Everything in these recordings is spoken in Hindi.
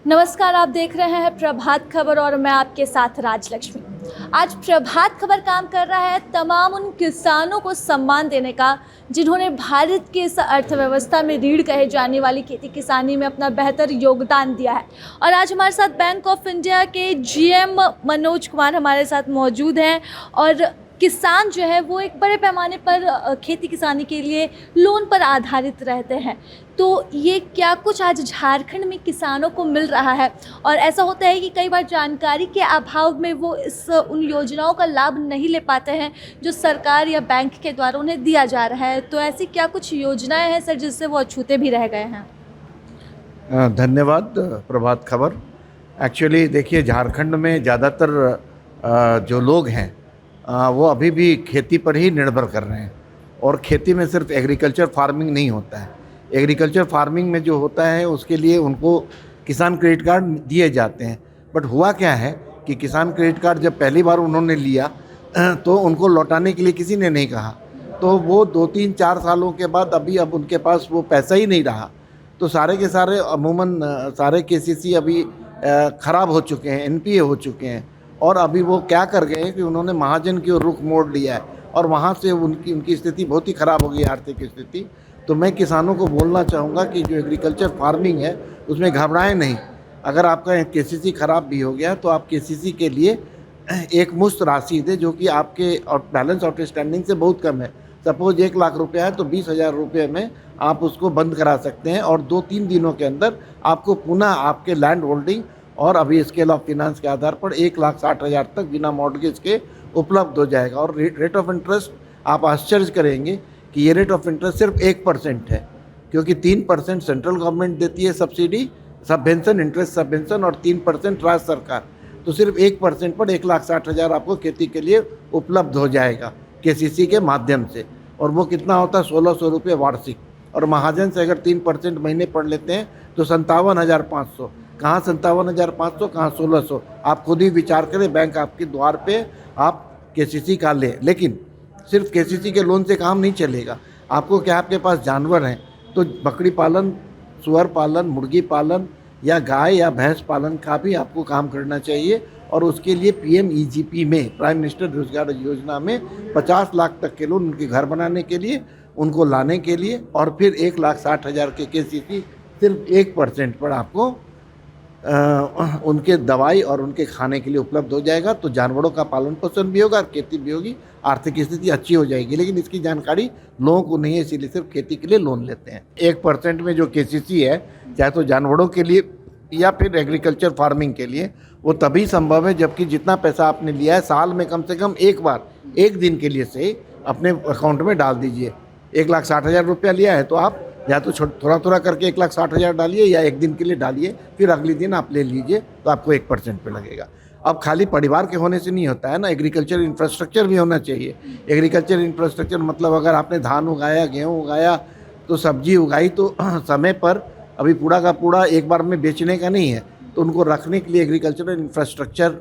नमस्कार, आप देख रहे हैं प्रभात खबर और मैं आपके साथ राजलक्ष्मी। आज प्रभात खबर काम कर रहा है तमाम उन किसानों को सम्मान देने का जिन्होंने भारत की इस अर्थव्यवस्था में रीढ़ कहे जाने वाली खेती किसानी में अपना बेहतर योगदान दिया है। और आज हमारे साथ बैंक ऑफ इंडिया के जीएम मनोज कुमार हमारे साथ मौजूद हैं। और किसान जो है वो एक बड़े पैमाने पर खेती किसानी के लिए लोन पर आधारित रहते हैं। तो ये क्या कुछ आज झारखंड में किसानों को मिल रहा है, और ऐसा होता है कि कई बार जानकारी के अभाव में वो उन योजनाओं का लाभ नहीं ले पाते हैं जो सरकार या बैंक के द्वारा उन्हें दिया जा रहा है। तो ऐसी क्या कुछ योजनाएं हैं सर जिससे वो अछूते भी रह गए हैं? धन्यवाद प्रभात खबर। एक्चुअली देखिए, झारखंड में ज़्यादातर जो लोग हैं वो अभी भी खेती पर ही निर्भर कर रहे हैं। और खेती में सिर्फ एग्रीकल्चर फार्मिंग नहीं होता है। एग्रीकल्चर फार्मिंग में जो होता है उसके लिए उनको किसान क्रेडिट कार्ड दिए जाते हैं। बट हुआ क्या है कि किसान क्रेडिट कार्ड जब पहली बार उन्होंने लिया तो उनको लौटाने के लिए किसी ने नहीं कहा। तो वो 2-3-4 सालों के बाद अब उनके पास वो पैसा ही नहीं रहा। तो सारे के सारे अमूमन सारे केसीसी अभी ख़राब हो चुके हैं, एनपीए हो चुके हैं। और अभी वो क्या कर गए कि उन्होंने महाजन की ओर रुख मोड़ लिया है और वहाँ से उनकी स्थिति बहुत ही ख़राब हो गई, आर्थिक स्थिति। तो मैं किसानों को बोलना चाहूँगा कि जो एग्रीकल्चर फार्मिंग है उसमें घबराएं नहीं। अगर आपका केसीसी ख़राब भी हो गया तो आप केसीसी के लिए एक मुश्त राशि दें जो कि आपके और बैलेंस आउटस्टैंडिंग से बहुत कम है। सपोज 1 लाख रुपया है तो 20,000 रुपये में आप उसको बंद करा सकते हैं और 2-3 दिनों के अंदर आपको पुनः आपके लैंड होल्डिंग और अभी स्केल ऑफ फिनांस के आधार पर 1,60,000 तक बिना मॉर्गेज के उपलब्ध हो जाएगा। और रेट ऑफ इंटरेस्ट आप आश्चर्य करेंगे कि ये रेट ऑफ इंटरेस्ट सिर्फ 1% है, क्योंकि 3% सेंट्रल गवर्नमेंट देती है सब्सिडी, सबवेंशन, इंटरेस्ट सबवेंशन, और 3% राज्य सरकार। तो सिर्फ 1% पर 1,60,000 आपको खेती के लिए उपलब्ध हो जाएगा केसीसी के माध्यम से। और वो कितना होता है? 1,600 रुपये वार्षिक। और महाजन से अगर 3% महीने पढ़ लेते हैं तो 57,500। कहाँ 57,500, कहाँ 1,600? आप खुद ही विचार करें। बैंक आपके द्वार पे आप केसीसी का लें। लेकिन सिर्फ केसीसी के लोन से काम नहीं चलेगा। आपको क्या, आपके पास जानवर हैं तो बकरी पालन, सुअर पालन, मुर्गी पालन या गाय या भैंस पालन का भी आपको काम करना चाहिए। और उसके लिए PMEGP में, प्राइम मिनिस्टर रोजगार योजना में 50 लाख तक के लोन उनके घर बनाने के लिए, उनको लाने के लिए, और फिर 1,60,000 के केसीसी सिर्फ 1% पर आपको उनके दवाई और उनके खाने के लिए उपलब्ध हो जाएगा। तो जानवरों का पालन पोषण भी होगा और खेती भी होगी, आर्थिक स्थिति अच्छी हो जाएगी। लेकिन इसकी जानकारी लोगों को नहीं है, इसीलिए सिर्फ खेती के लिए लोन लेते हैं। 1% में जो केसीसी है, चाहे तो जानवरों के लिए या फिर एग्रीकल्चर फार्मिंग के लिए, वो तभी संभव है जबकि जितना पैसा आपने लिया है साल में कम से कम एक बार, एक दिन के लिए से अपने अकाउंट में डाल दीजिए। 1,60,000 रुपया लिया है तो आप या तो थोड़ा थोड़ा करके 1,60,000 डालिए या एक दिन के लिए डालिए, फिर अगले दिन आप ले लीजिए, तो आपको 1% पे लगेगा। अब खाली परिवार के होने से नहीं होता है ना, एग्रीकल्चर इंफ्रास्ट्रक्चर भी होना चाहिए। एग्रीकल्चर इंफ्रास्ट्रक्चर मतलब अगर आपने धान उगाया, गेहूँ उगाया, तो सब्जी उगाई, तो समय पर अभी पूरा का पूरा एक बार में बेचने का नहीं है। तो उनको रखने के लिए एग्रीकल्चरल इंफ्रास्ट्रक्चर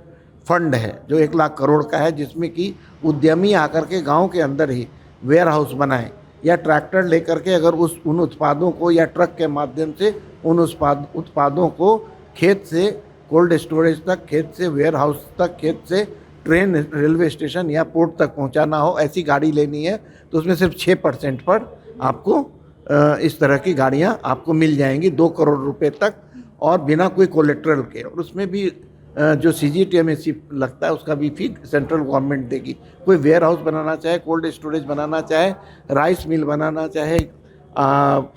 फंड है जो 1 लाख करोड़ का है, जिसमें कि उद्यमी आकर के गाँव के अंदर ही वेयर हाउस बनाएं या ट्रैक्टर लेकर के अगर उन उत्पादों को या ट्रक के माध्यम से उन उत्पादों को खेत से कोल्ड स्टोरेज तक, खेत से वेयर हाउस तक, खेत से ट्रेन, रेलवे स्टेशन या पोर्ट तक पहुंचाना हो, ऐसी गाड़ी लेनी है तो उसमें सिर्फ 6% पर आपको इस तरह की गाड़ियां आपको मिल जाएंगी 2 करोड़ रुपए तक, और बिना कोई कोलेट्रल के। और उसमें भी जो CGTMSE लगता है उसका भी फी सेंट्रल गवर्नमेंट देगी। कोई वेयर हाउस बनाना चाहे, कोल्ड स्टोरेज बनाना चाहे, राइस मिल बनाना चाहे,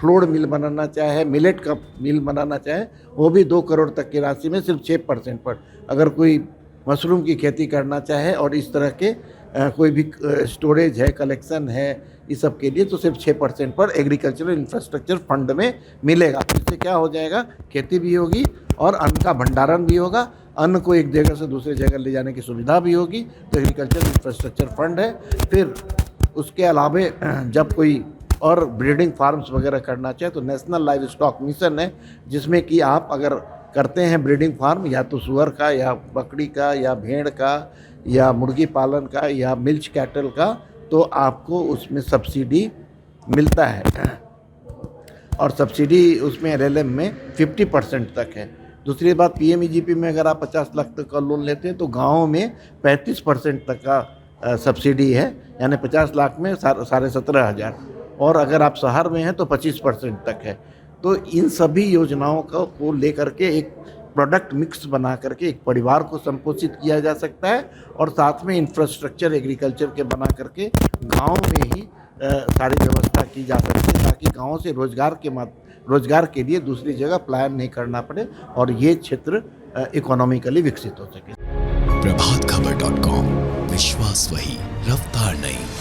फ्लोर मिल बनाना चाहे, मिलेट का मिल बनाना चाहे, वो भी 2 करोड़ तक की राशि में सिर्फ 6% पर। अगर कोई मशरूम की खेती करना चाहे और इस तरह के कोई भी स्टोरेज है, कलेक्शन है, इस सब के लिए तो सिर्फ 6% पर एग्रीकल्चरल इंफ्रास्ट्रक्चर फंड में मिलेगा। इससे क्या हो जाएगा? खेती भी होगी और अन्न का भंडारण भी होगा, अन्न को एक जगह से दूसरी जगह ले जाने की सुविधा भी होगी। तो एग्रीकल्चर इंफ्रास्ट्रक्चर फंड है। फिर उसके अलावे जब कोई और ब्रीडिंग फार्म्स वगैरह करना चाहे तो नेशनल लाइव स्टॉक मिशन है, जिसमें कि आप अगर करते हैं ब्रीडिंग फार्म, या तो सुअर का या बकरी का या भेड़ का या मुर्गी पालन का या मिल्च कैटल का, तो आपको उसमें सब्सिडी मिलता है। और सब्सिडी उसमें LLM में 50% तक है। दूसरी बात, पीएमईजीपी में अगर आप 50 लाख तक का लोन लेते हैं तो गाँव में 35% तक का सब्सिडी है, यानी 50 लाख में 17,500, और अगर आप शहर में हैं तो 25% तक है। तो इन सभी योजनाओं को लेकर के एक प्रोडक्ट मिक्स बना करके एक परिवार को संपोषित किया जा सकता है, और साथ में इंफ्रास्ट्रक्चर एग्रीकल्चर के बना करके गांव में ही सारी व्यवस्था की जा सकती है, ताकि गांव से रोजगार के लिए दूसरी जगह प्लान नहीं करना पड़े और ये क्षेत्र इकोनॉमिकली विकसित हो सके। प्रभातखबर.com, विश्वास वही, रफ्तार नहीं।